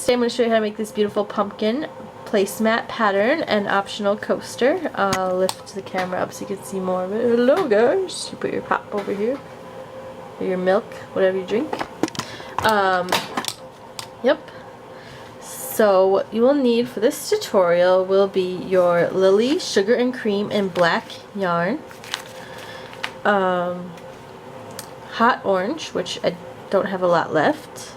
guys, today I'm going to show you how to make this beautiful pumpkin placemat pattern and optional coaster. I'll lift the camera up so you can see more of it. Hello guys! You put your pop over here, or your milk, whatever you drink. Yep. So what you will need for this tutorial will be your Lily Sugar and Cream and Black yarn, hot orange, which I don't have a lot left,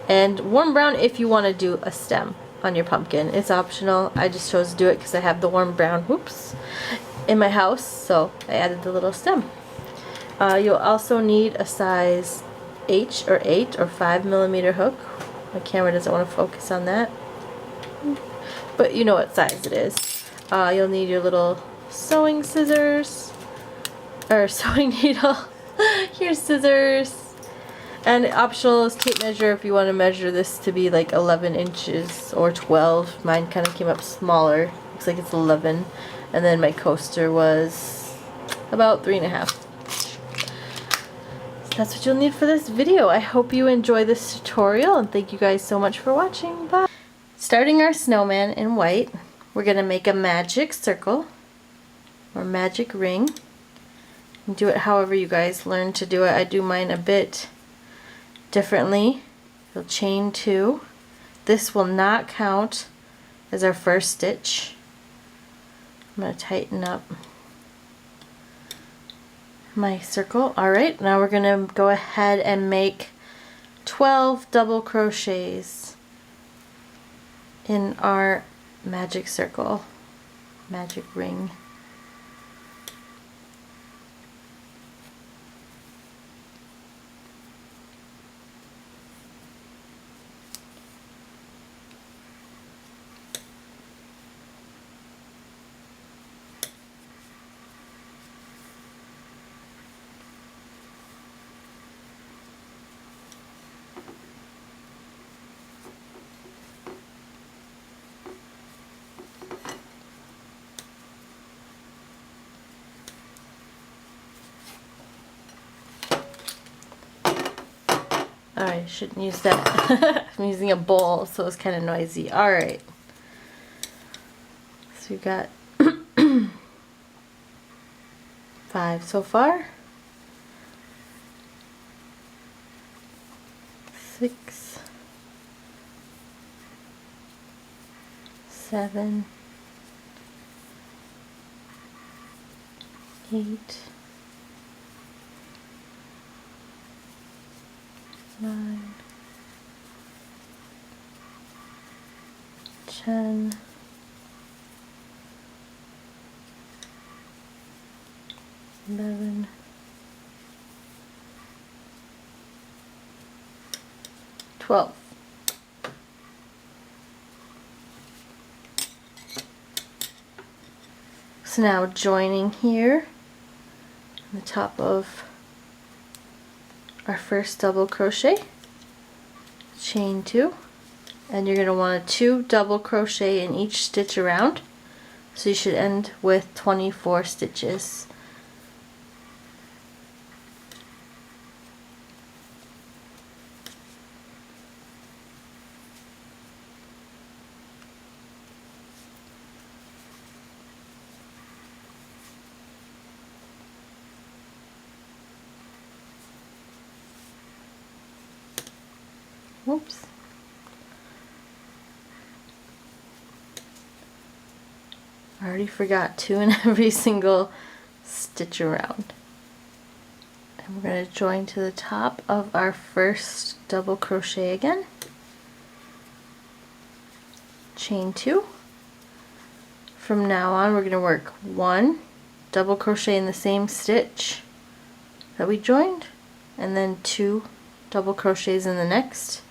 and warm brown if you want to do a stem on your pumpkin. It's optional. I just chose to do it because I have the warm brown hoops in my house, so I added the little stem. You'll also need a size H or 8 or 5mm hook. My camera doesn't want to focus on that, but you know what size it is. You'll need your little sewing scissors, or sewing needle, your scissors, and optional is tape measure if you want to measure this to be like 11 inches or 12. Mine kind of came up smaller. Looks like it's 11. And then my coaster was about 3.5. So that's what you'll need for this video. I hope you enjoy this tutorial, and thank you guys so much for watching. Bye! Starting our snowman in white, we're going to make a magic circle or magic ring. You can do it however you guys learn to do it. I do mine a bit differently. You'll chain 2. This will not count as our first stitch. I'm going to tighten up my circle. Alright, now we're going to go ahead and make 12 double crochets in our magic circle, magic ring. Alright, shouldn't use that. I'm using a bowl, so it's kind of noisy. Alright. So we've got 5 so far. 6, 7, 8, 9, 10, 11, 12. So now joining here on the top of our first double crochet, chain 2, and you're going to want to 2 double crochet in each stitch around, so you should end with 24 stitches. Oops. I already forgot 2 in every single stitch around. And we're going to join to the top of our first double crochet again. Chain 2. From now on we're going to work 1 double crochet in the same stitch that we joined, and then 2 double crochets in the next,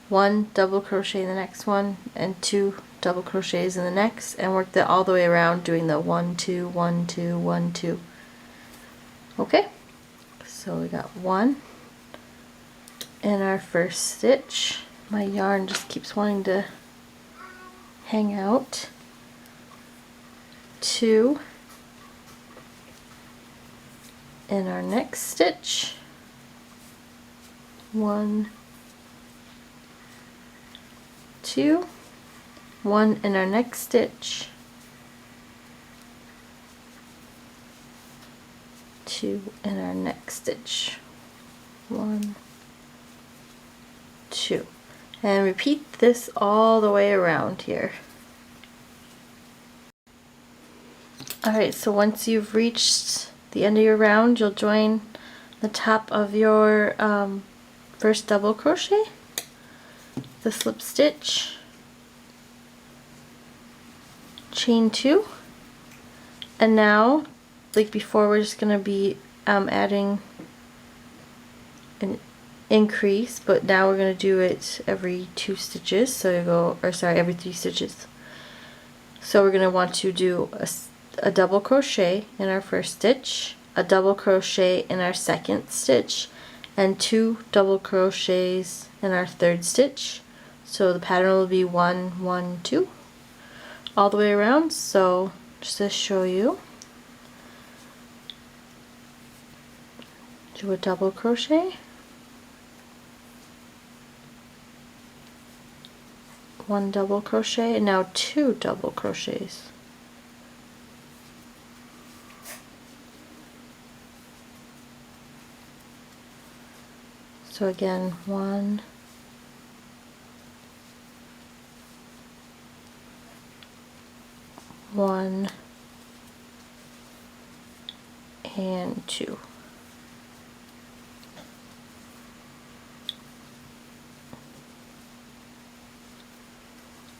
1 double crochet in the next one, and 2 double crochets in the next, and work that all the way around, doing the 1 2 1 2 1 2. Okay, so we got 1 in our first stitch. My yarn just keeps wanting to hang out. 2 in our next stitch, 1 2, 1 in our next stitch, 2 in our next stitch, 1, 2, and repeat this all the way around here. Alright, so once you've reached the end of your round, you'll join the top of your first double crochet, the slip stitch, chain 2, and now, like before, we're just going to be adding an increase, but now we're going to do it every 2 stitches, so you go, or sorry, every 3 stitches. So we're going to want to do a double crochet in our first stitch, a double crochet in our second stitch, and 2 double crochets in our third stitch. So the pattern will be 1, 1, 2 all the way around. So just to show you, do a double crochet, 1 double crochet, and now 2 double crochets. So again, 1, 1, and 2.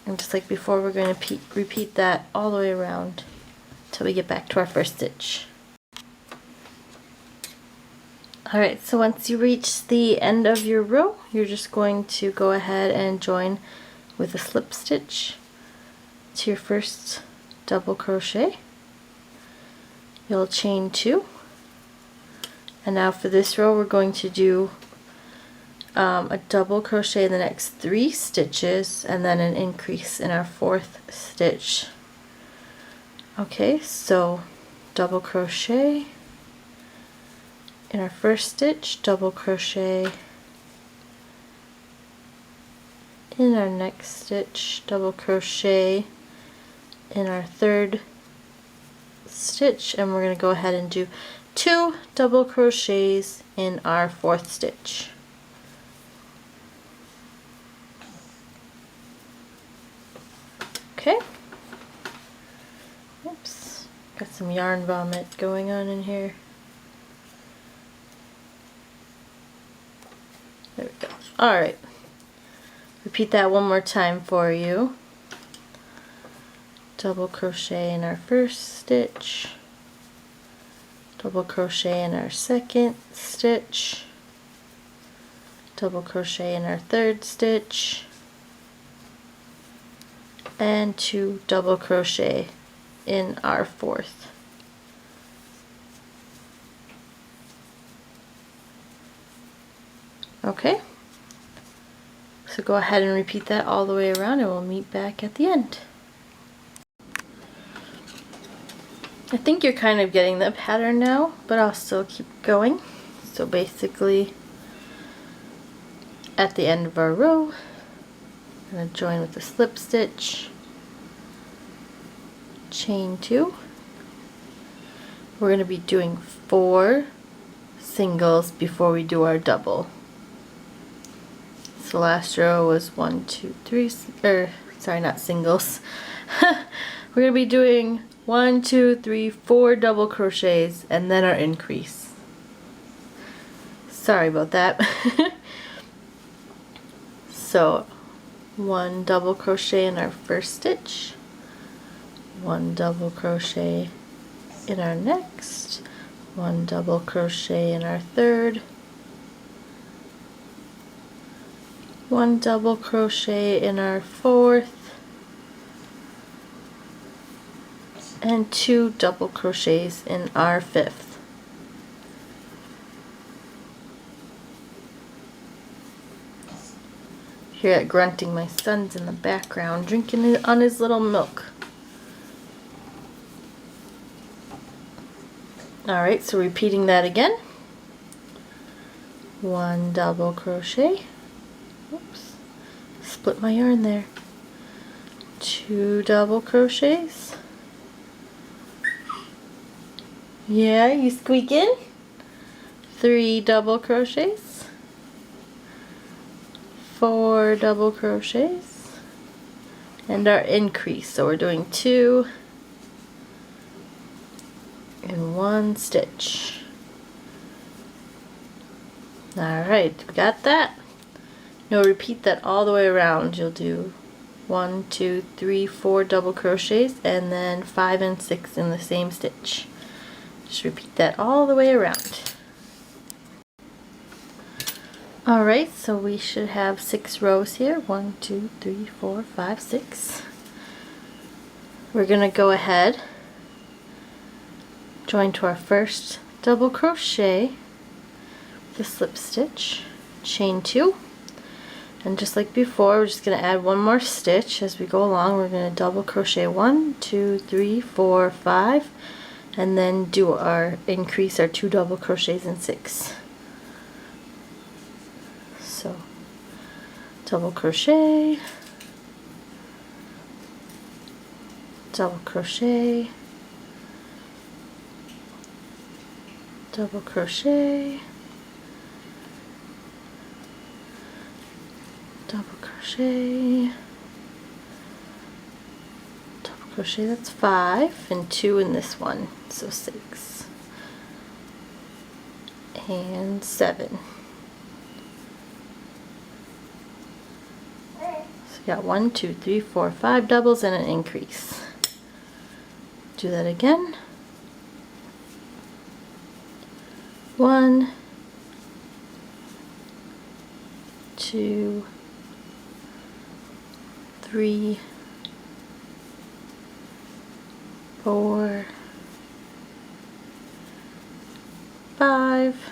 And just like before, we're going to repeat that all the way around till we get back to our first stitch. Alright, so once you reach the end of your row, you're just going to go ahead and join with a slip stitch to your first double crochet. You'll chain 2, and now for this row we're going to do a double crochet in the next 3 stitches and then an increase in our 4th stitch. Okay, so double crochet in our first stitch, double crochet in our next stitch, double crochet in our third stitch, and we're going to go ahead and do 2 double crochets in our 4th stitch. Okay. Oops, got some yarn vomit going on in here. There we go. Alright. Repeat that one more time for you. Double crochet in our first stitch, double crochet in our second stitch, double crochet in our third stitch, and 2 double crochet in our 4th. Okay, so go ahead and repeat that all the way around and we'll meet back at the end. I think you're kind of getting the pattern now, but I'll still keep going. So basically, at the end of our row, I'm going to join with a slip stitch, chain 2. We're going to be doing 4 singles before we do our double. So last row was 1, 2, 3, or sorry, not singles. We're going to be doing 1, 2, 3, 4 double crochets and then our increase. Sorry about that. So 1 double crochet in our first stitch, 1 double crochet in our next, 1 double crochet in our third, 1 double crochet in our 4th, and 2 double crochets in our 5th. Hear it grunting, my son's in the background drinking it on his little milk. Alright, so repeating that again. 1 double crochet. Oops, split my yarn there. 2 double crochets. Yeah, you squeaking? 3 double crochets. 4 double crochets. And our increase, so we're doing 2 in 1 stitch. Alright, we got that. Now repeat that all the way around. You'll do 1, 2, 3, 4 double crochets and then 5 and 6 in the same stitch. Just repeat that all the way around. Alright, so we should have 6 rows here. 1, 2, 3, 4, 5, 6. We're going to go ahead, join to our first double crochet, the slip stitch, chain 2, and just like before, we're just going to add one more stitch as we go along. We're going to double crochet 1, 2, 3, 4, 5, and then do our increase, our 2 double crochets in 6. So double crochet, double crochet, double crochet, double crochet, double crochet, that's 5, and 2 in this one, so 6, and 7. So you got 1, 2, 3, 4, 5 doubles and an increase. Do that again. 1, 2, 3, 4, 5,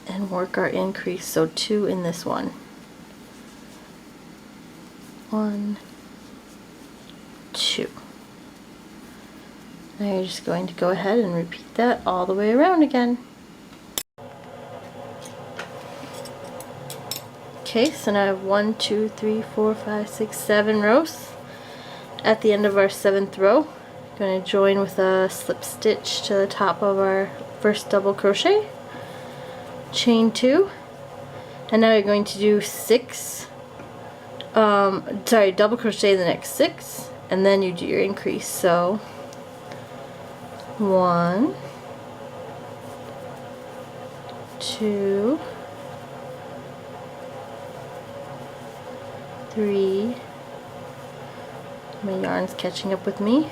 and work our increase, so 2 in this one. 1, 2. Now you're just going to go ahead and repeat that all the way around again. Okay, so now I have 1, 2, 3, 4, 5, 6, 7 rows. At the end of our 7th row, I'm going to join with a slip stitch to the top of our first double crochet, chain 2, and now you're going to do 6, double crochet the next 6, and then you do your increase. So 1, 2, 3, my yarn's catching up with me,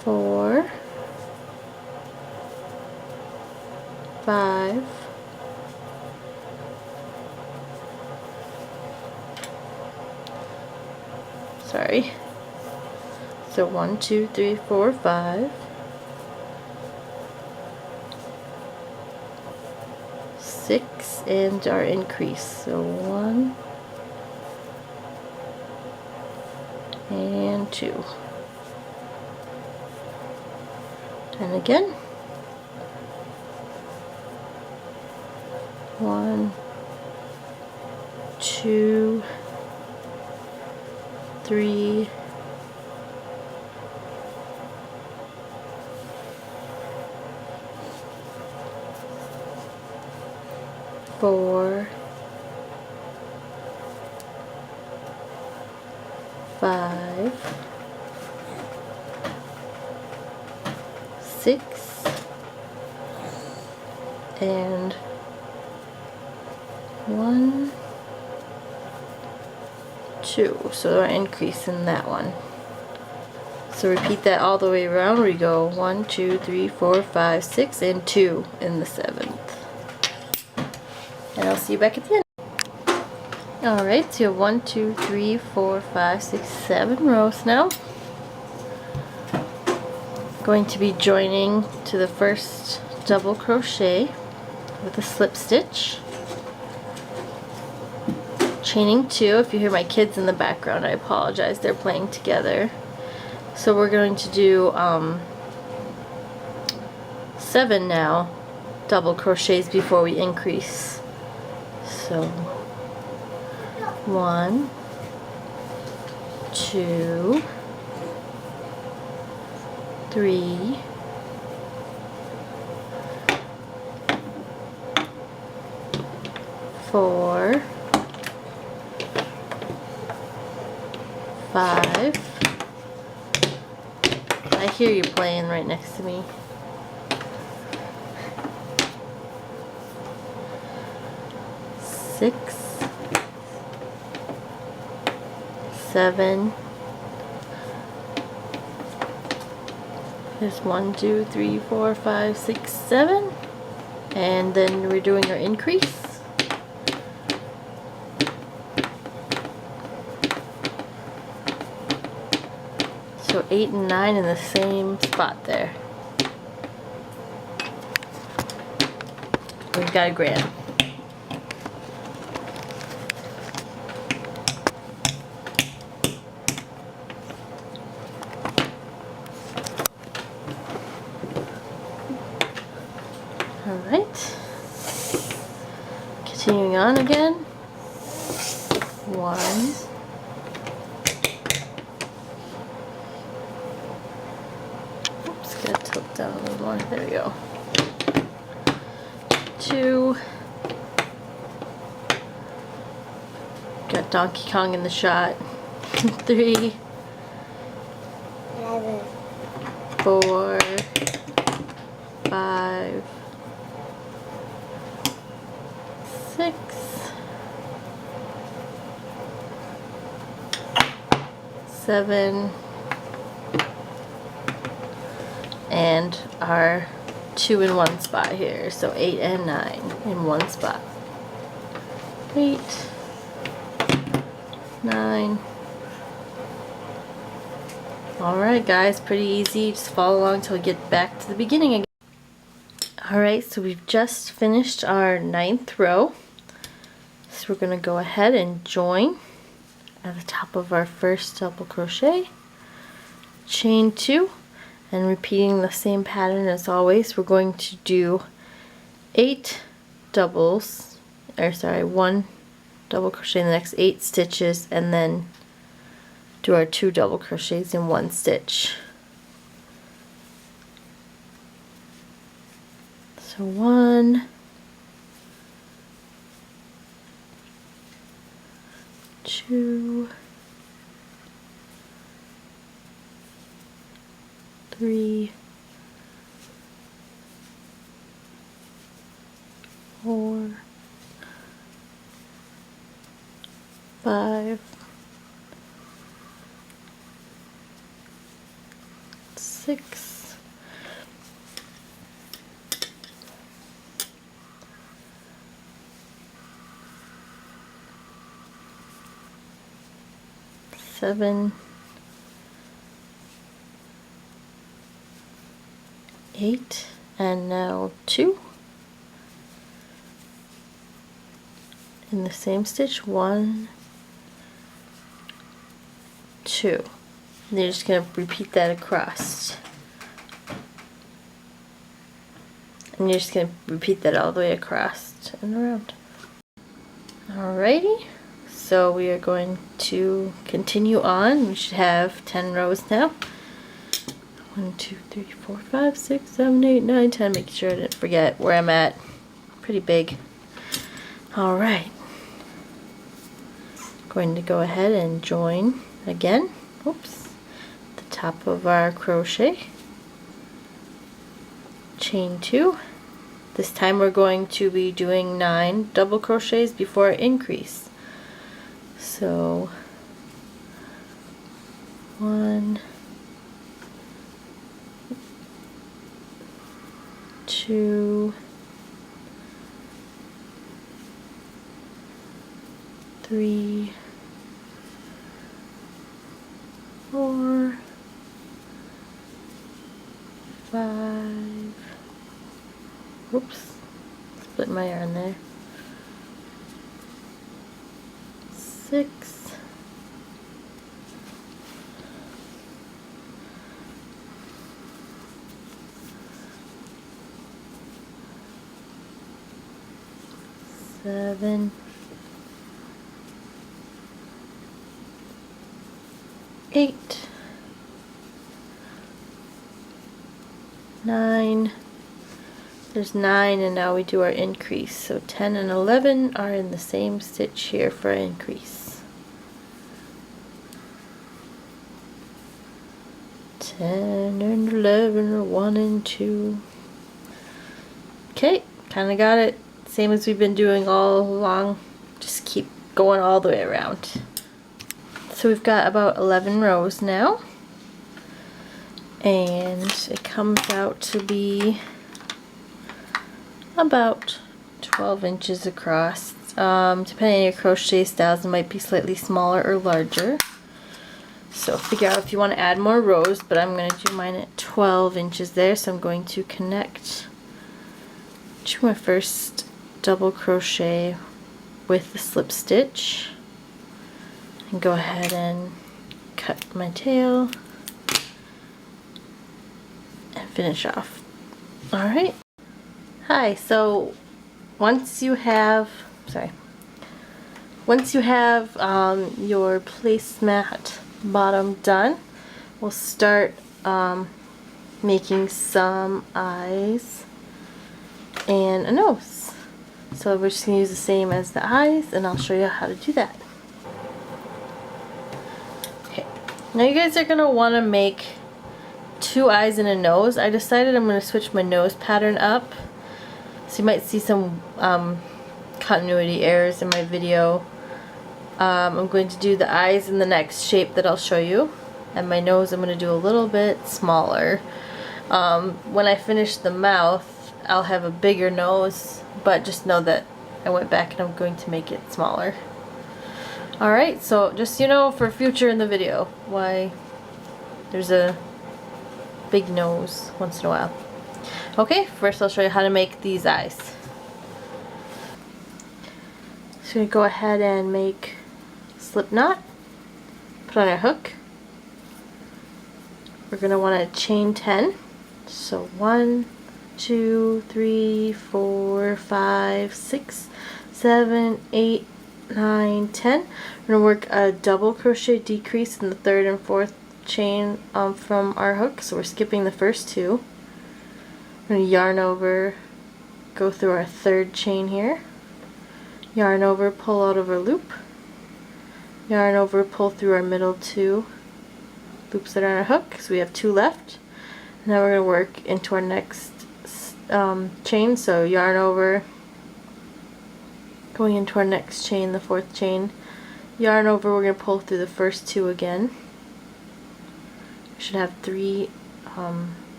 4, 5, 1, 2, 3, 4, 5, 6, and our increase, so 1 and 2, and again 1, 2, 3, 4, 5, 6, and 1, 2. So our increase in that one. So repeat that all the way around. We go 1, 2, 3, 4, 5, 6, and 2 in the 7th. And I'll see you back at the end. Alright, so you have 1, 2, 3, 4, 5, 6, 7 rows now. Going to be joining to the first double crochet with a slip stitch. Chaining 2. If you hear my kids in the background, I apologize, they're playing together. So we're going to do 7 now double crochets before we increase. So 1, 2, 3, 4, 5. I hear you playing right next to me. 6, 7. There's 1, 2, 3, 4, 5, 6, 7. And then we're doing our increase. So 8 and 9 in the same spot there. We've got a grand. Alright. Continuing on again. 1. Gotta tilt down a little more. There we go. 2. Got Donkey Kong in the shot. 3. 4. 5. 6. 7. And our 2 in one spot here, so 8 and 9 in one spot. 8, 9. Alright guys, pretty easy. Just follow along till we get back to the beginning again. Alright, so we've just finished our 9th row. So we're going to go ahead and join at the top of our first double crochet, chain 2. And repeating the same pattern as always, we're going to do 8 doubles, or sorry, 1 double crochet in the next 8 stitches, and then do our 2 double crochets in 1 stitch. So 1, 2, 3, 4, 5, 6, 7, 8, and now 2 in the same stitch. 1, 2. And you're just going to repeat that across. And you're just going to repeat that all the way across and around. Alrighty, so we are going to continue on. We should have 10 rows now. 1, 2, 3, 4, 5, 6, 7, 8, 9, 10. Make sure I didn't forget where I'm at. Pretty big. Alright. Going to go ahead and join again. Oops. The top of our crochet. Chain 2. This time we're going to be doing 9 double crochets before increase. So 1, 2, 3, 4, 5. Oops, split my yarn there. 6, 7, 7, 8, 9. There's 9, and now we do our increase. So 10 and 11 are in the same stitch here for our increase. 10 and 11 are 1 and 2. Okay, kind of got it. Same as we've been doing all along. Just keep going all the way around. So we've got about 11 rows now. And it comes out to be about 12 inches across. Depending on your crochet styles, it might be slightly smaller or larger. So figure out if you want to add more rows, but I'm going to do mine at 12 inches there. So I'm going to connect to my first double crochet with the slip stitch and go ahead and cut my tail and finish off. Alright. Hi, so once you have your placemat bottom done, we'll start making some eyes and a nose. So we're just going to use the same as the eyes, and I'll show you how to do that. Okay, now you guys are going to want to make 2 eyes and a nose. I decided I'm going to switch my nose pattern up, so you might see some continuity errors in my video. I'm going to do the eyes in the next shape that I'll show you, and my nose I'm going to do a little bit smaller. When I finish the mouth, I'll have a bigger nose, but just know that I went back and I'm going to make it smaller. Alright, so just for future in the video why there's a big nose once in a while. Okay, first I'll show you how to make these eyes. So we go ahead and make a slip knot, put on our hook. We're going to want to chain 10. So 1, 2, 3, 4, 5, 6, 7, 8, 9, 10. We're going to work a double crochet decrease in the 3rd and 4th chain from our hook. So we're skipping the first 2. We're going to yarn over, go through our 3rd chain here, yarn over, pull out of our loop, yarn over, pull through our middle 2 loops that are on our hook. So we have 2 left. Now we're going to work into our next chain, so yarn over, going into our next chain, the 4th chain, yarn over, we're going to pull through the first 2 again. We should have 3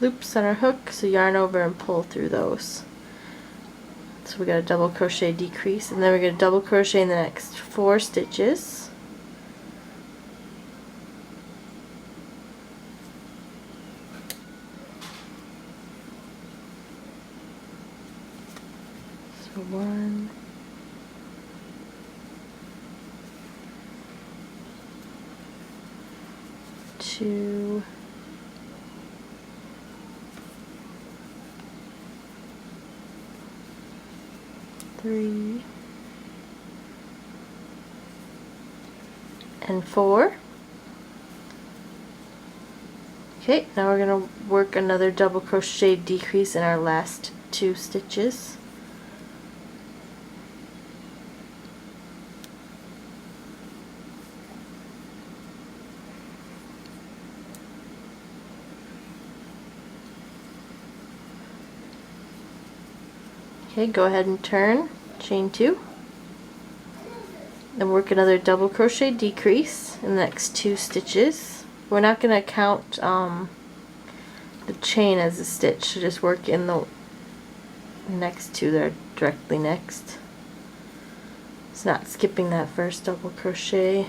loops on our hook, so yarn over and pull through those. So we got a double crochet decrease, and then we're going to double crochet in the next 4 stitches. So 1, 2, 3, and 4. Okay, now we're going to work another double crochet decrease in our last 2 stitches. Okay, go ahead and turn, chain 2, then work another double crochet decrease in the next 2 stitches. We're not going to count the chain as a stitch, so just work in the next 2 that are directly next. It's not skipping that first double crochet.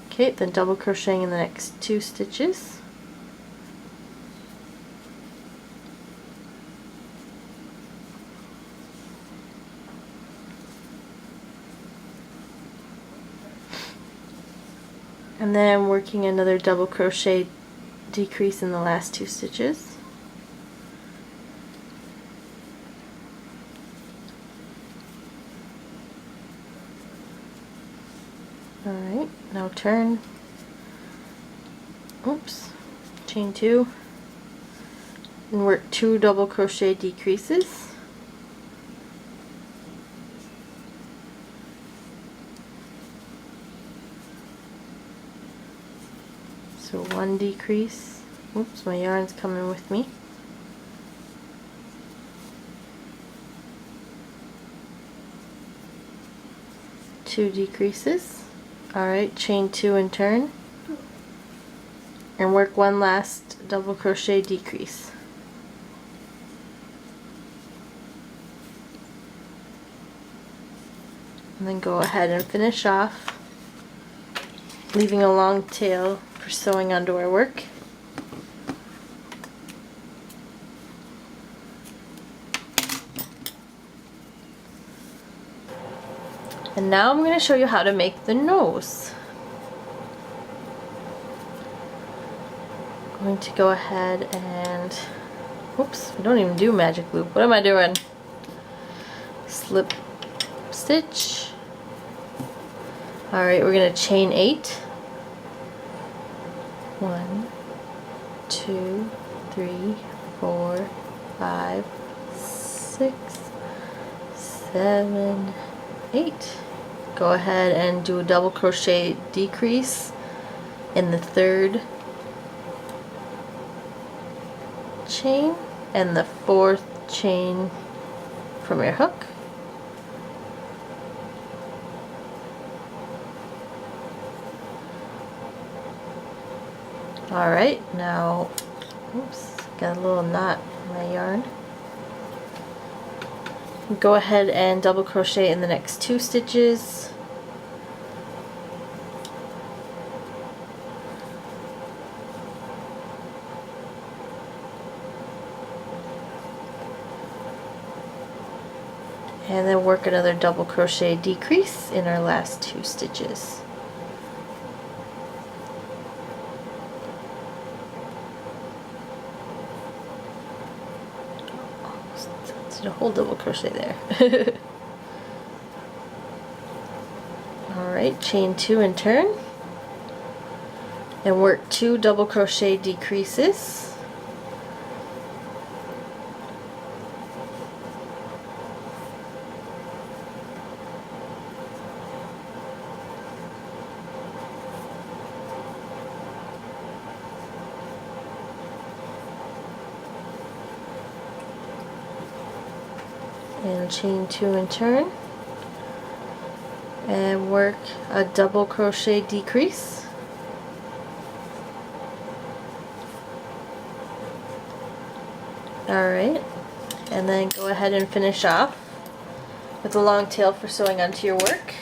Okay, then double crocheting in the next 2 stitches. And then I'm working another double crochet decrease in the last 2 stitches. Alright, now turn, oops, chain 2, and work 2 double crochet decreases. So 1 decrease, oops, my yarn's coming with me. Two decreases. Alright, chain 2 and turn, and work 1 last double crochet decrease. And then go ahead and finish off, leaving a long tail for sewing underwear work. And now I'm going to show you how to make the nose. I'm going to go ahead and, oops, we don't even do magic loop. What am I doing? Slip stitch. Alright, we're going to chain 8. 1, 2, 3, 4, 5, 6, 7, 8. Go ahead and do a double crochet decrease in the 3rd chain and the 4th chain from your hook. Alright, now, oops, got a little knot in my yarn. Go ahead and double crochet in the next 2 stitches. And then work another double crochet decrease in our last 2 stitches. A whole double crochet there. Alright, chain 2 and turn, and work 2 double crochet decreases. And chain 2 and turn, and work a double crochet decrease. Alright, and then go ahead and finish off with a long tail for sewing onto your work.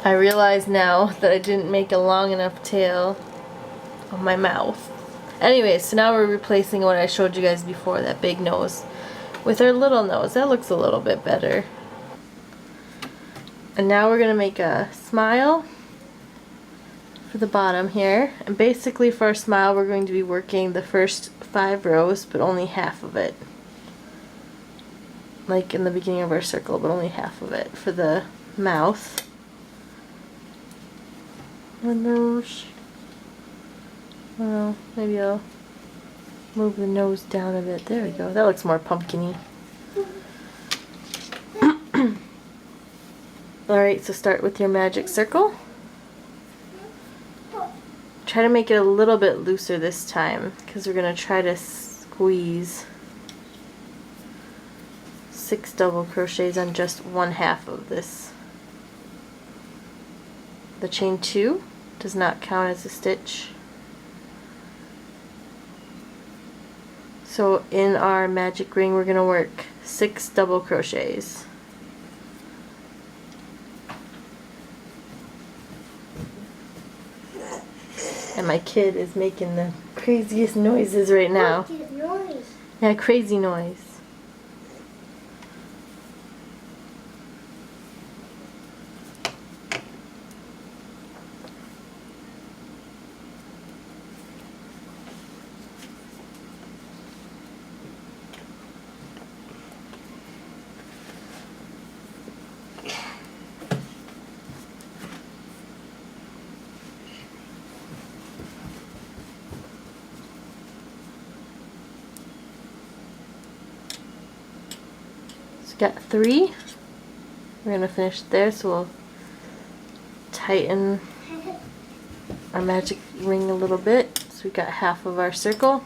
I realize now that I didn't make a long enough tail on my mouth. Anyway, so now we're replacing what I showed you guys before, that big nose, with our little nose. That looks a little bit better. And now we're going to make a smile for the bottom here. And basically for our smile we're going to be working the first 5 rows, but only half of it. Like in the beginning of our circle, but only half of it for the mouth. The nose. Well, maybe I'll move the nose down a bit. There we go. That looks more pumpkin-y. Alright, so start with your magic circle. Try to make it a little bit looser this time, because we're going to try to squeeze 6 double crochets on just 1/2 of this. The chain 2 does not count as a stitch. So in our magic ring we're going to work 6 double crochets. And my kid is making the craziest noises right now. Yeah, crazy noise. got 3. We're gonna finish there, so we'll tighten our magic ring a little bit. So we got half of our circle.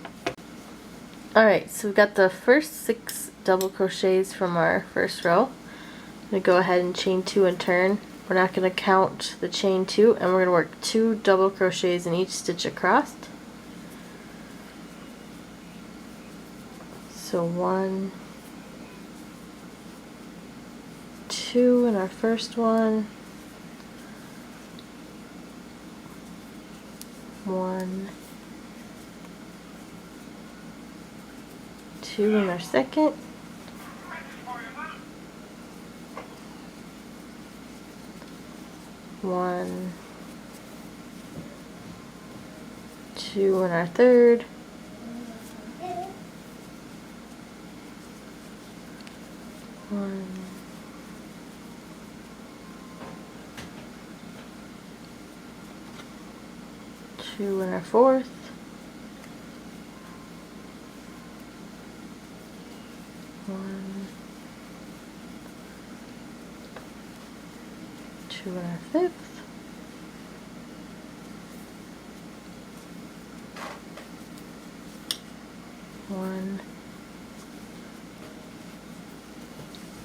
Alright, so we've got the first 6 double crochets from our first row. I'm gonna go ahead and chain 2 and turn. We're not gonna count the chain 2, and we're gonna work 2 double crochets in each stitch across. So 1, 2 in our first one, 1, 2 in our second, 1, 2 in our third, 1, 2 in our fourth, 1, 2 in our fifth, 1,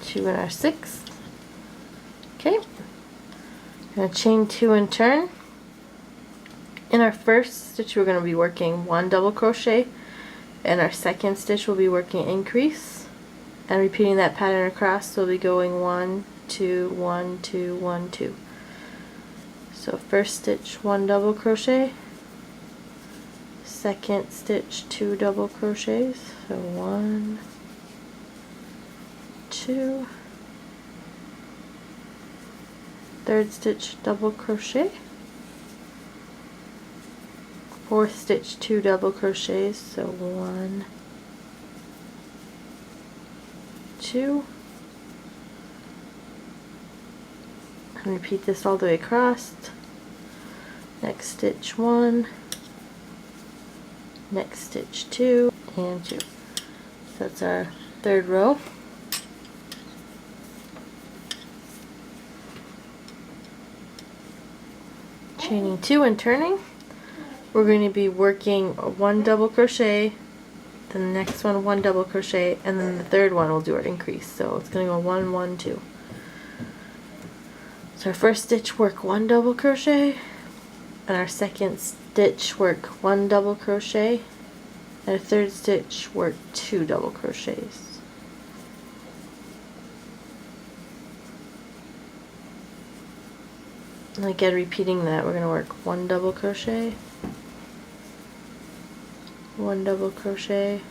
2 in our sixth. Okay, gonna chain 2 and turn. In our first stitch we're going to be working 1 double crochet, and our second stitch will be working increase, and repeating that pattern across. So we'll be going 1, 2, 1, 2, 1, 2. So first stitch 1 double crochet, second stitch 2 double crochets, so 1, 2, third stitch double crochet, fourth stitch 2 double crochets, so 1, 2, and repeat this all the way across. Next stitch 1, next stitch 2, and 2. So that's our third row. Chaining 2 and turning. We're going to be working 1 double crochet, then the next one 1 double crochet, and then the third one we'll do our increase. So it's going to go 1, 1, 2. So our first stitch work 1 double crochet, and our second stitch work 1 double crochet, and our third stitch work 2 double crochets. And again, repeating that, we're going to work 1 double crochet, 1 double crochet,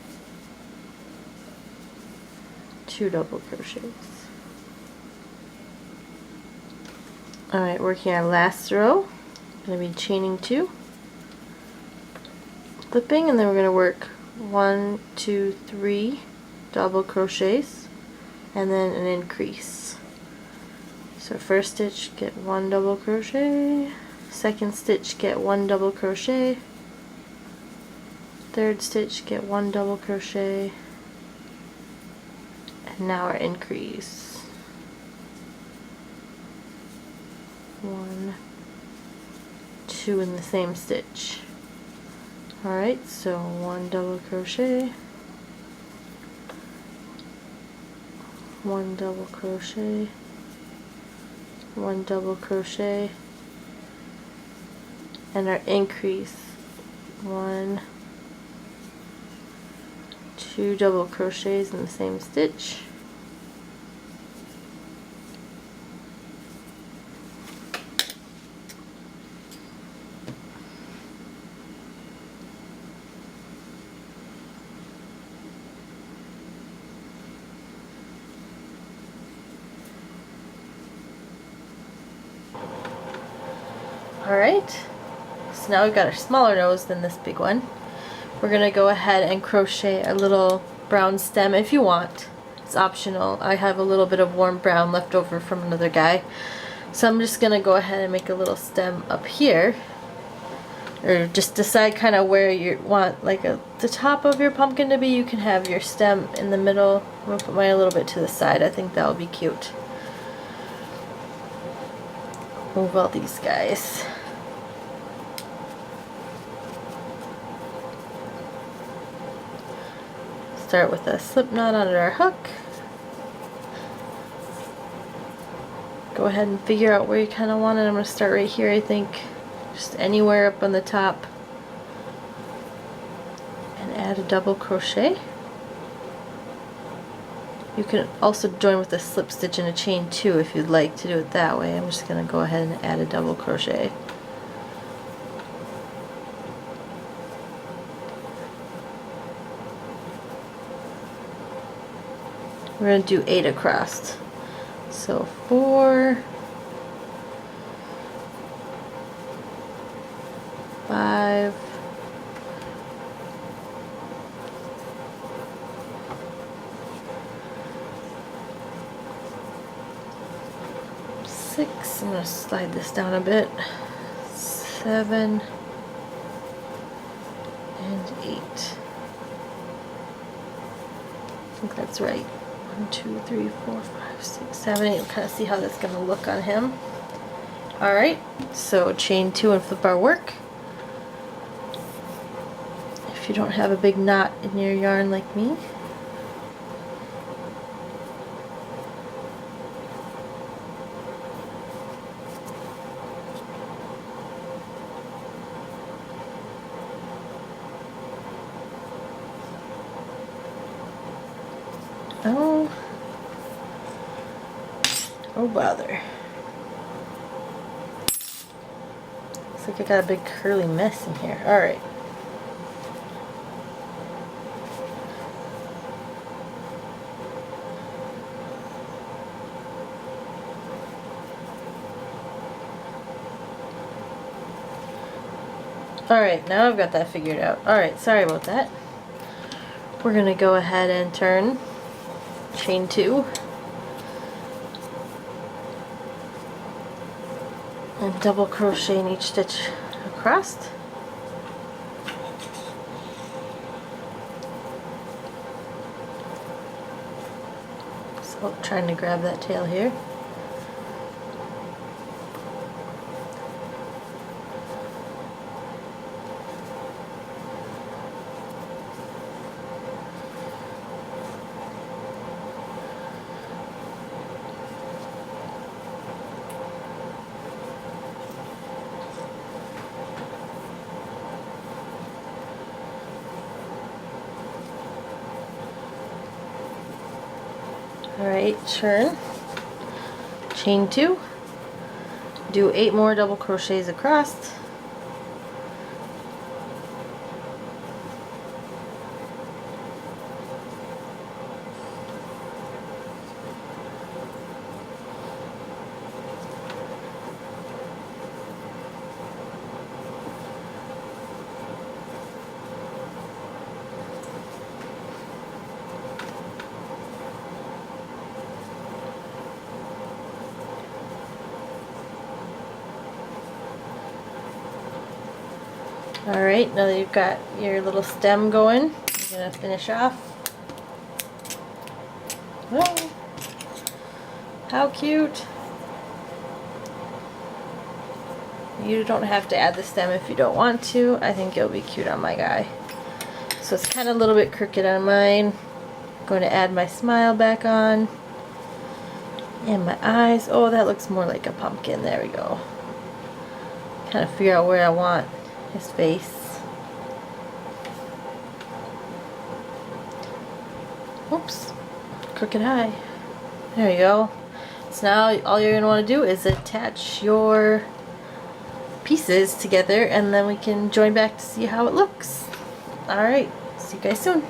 2 double crochets. Alright, working our last row, going to be chaining 2, flipping, and then we're going to work 1, 2, 3 double crochets, and then an increase. So first stitch, get 1 double crochet, second stitch, get 1 double crochet, third stitch, get 1 double crochet, and now our increase. 1, 2 in the same stitch. Alright, so 1 double crochet, 1 double crochet, 1 double crochet, and our increase 1, 2 double crochets in the same stitch. Alright, so now we've got a smaller nose than this big one. We're going to go ahead and crochet a little brown stem if you want. It's optional. I have a little bit of warm brown left over from another guy. So I'm just going to go ahead and make a little stem up here. or just decide kind of where you want like the top of your pumpkin to be. You can have your stem in the middle. I'm going to put mine a little bit to the side. I think that will be cute. Move all these guys. Start with a slip knot under our hook. Go ahead and figure out where you kind of want it. I'm going to start right here, I think. Just anywhere up on the top. And add a double crochet. You can also join with a slip stitch and a chain too if you'd like to do it that way. I'm just going to go ahead and add a double crochet. We're going to do 8 across. So 4, 5, 6, I'm going to slide this down a bit, 7, and 8. I think that's right. 1, 2, 3, 4, 5, 6, 7, 8. We'll kind of see how that's going to look on him. Alright, so chain 2 and flip our work. If you don't have a big knot in your yarn like me, oh bother. Looks like I got a big curly mess in here. Alright. Alright, now I've got that figured out. Alright, sorry about that. We're going to go ahead and turn chain 2 and double crochet in each stitch across. So trying to grab that tail here. Alright, turn, chain 2, do 8 more double crochets across. Alright, now that you've got your little stem going, you're going to finish off. Oh, how cute! You don't have to add the stem if you don't want to. I think it'll be cute on my guy. So it's kind of a little bit crooked on mine. I'm going to add my smile back on. And my eyes. Oh, that looks more like a pumpkin. There we go. Kind of figure out where I want his face. Oops, crooked eye. There you go. So now all you're going to want to do is attach your pieces together and then we can join back to see how it looks. Alright, see you guys soon.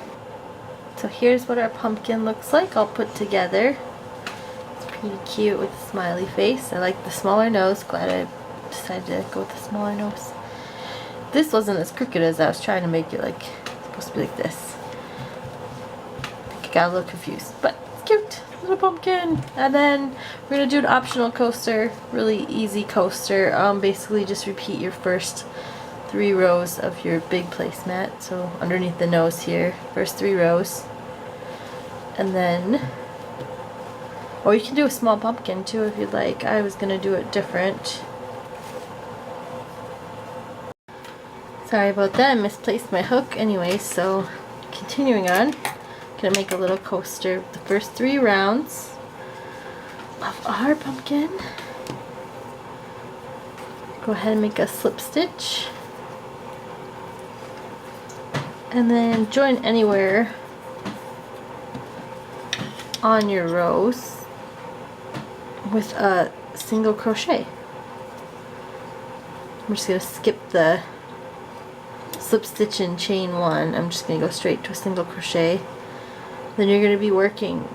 So here's what our pumpkin looks like all put together. It's pretty cute with a smiley face. I like the smaller nose. Glad I decided to go with the smaller nose. This wasn't as crooked as I was trying to make it, like it's supposed to be like this. I think I got a little confused, but it's cute. Little pumpkin. And then we're going to do an optional coaster, really easy coaster. Basically just repeat your first 3 rows of your big placemat. So underneath the nose here, first 3 rows. And then, or you can do a small pumpkin too if you'd like. I was gonna do it different. Sorry about that, I misplaced my hook. Anyway, so continuing on, gonna make a little coaster the first 3 rounds of our pumpkin. Go ahead and make a slip stitch. And then join anywhere on your rows with a single crochet. I'm just going to skip the slip stitch and chain 1. I'm just going to go straight to a single crochet. Then you're going to be working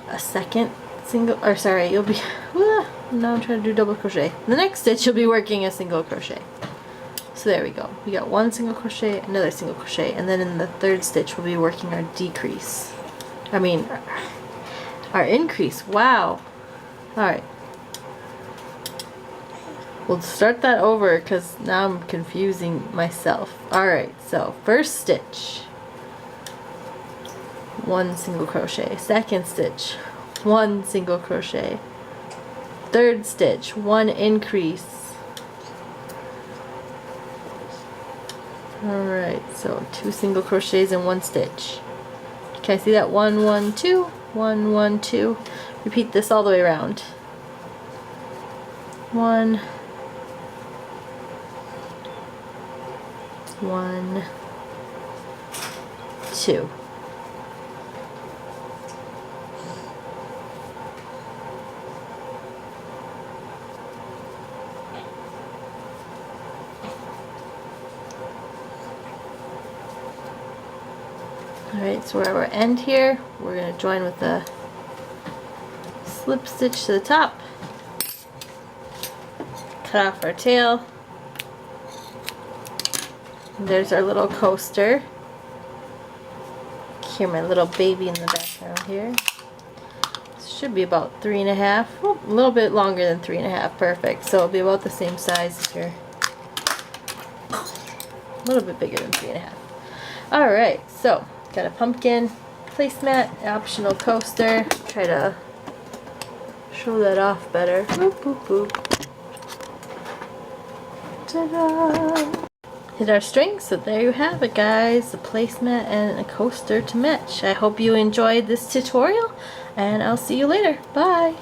a second single, or sorry, you'll be, now I'm trying to do double crochet. The next stitch you'll be working a single crochet. So there we go. We got 1 single crochet, another single crochet, and then in the 3rd stitch we'll be working our decrease. I mean, our increase. Wow. Alright. We'll start that over because now I'm confusing myself. Alright, so first stitch, 1 single crochet. Second stitch, 1 single crochet. 3rd stitch, 1 increase. Alright, so 2 single crochets and 1 stitch. Can I see that? 1, 1, 2, 1, 1, 2. Repeat this all the way around. 1, 1, 2. Alright, so where we're end here, we're going to join with a slip stitch to the top, cut off our tail, and there's our little coaster. Hear my little baby in the background here. This should be about 3.5, oh, a little bit longer than 3.5, perfect. So it'll be about the same size as your, a little bit bigger than 3.5. Alright, so got a pumpkin, placemat, optional coaster. Try to show that off better. Boop, boop, boop. Ta-da! Hit our string, so there you have it, guys. A placemat and a coaster to match. I hope you enjoyed this tutorial, and I'll see you later. Bye!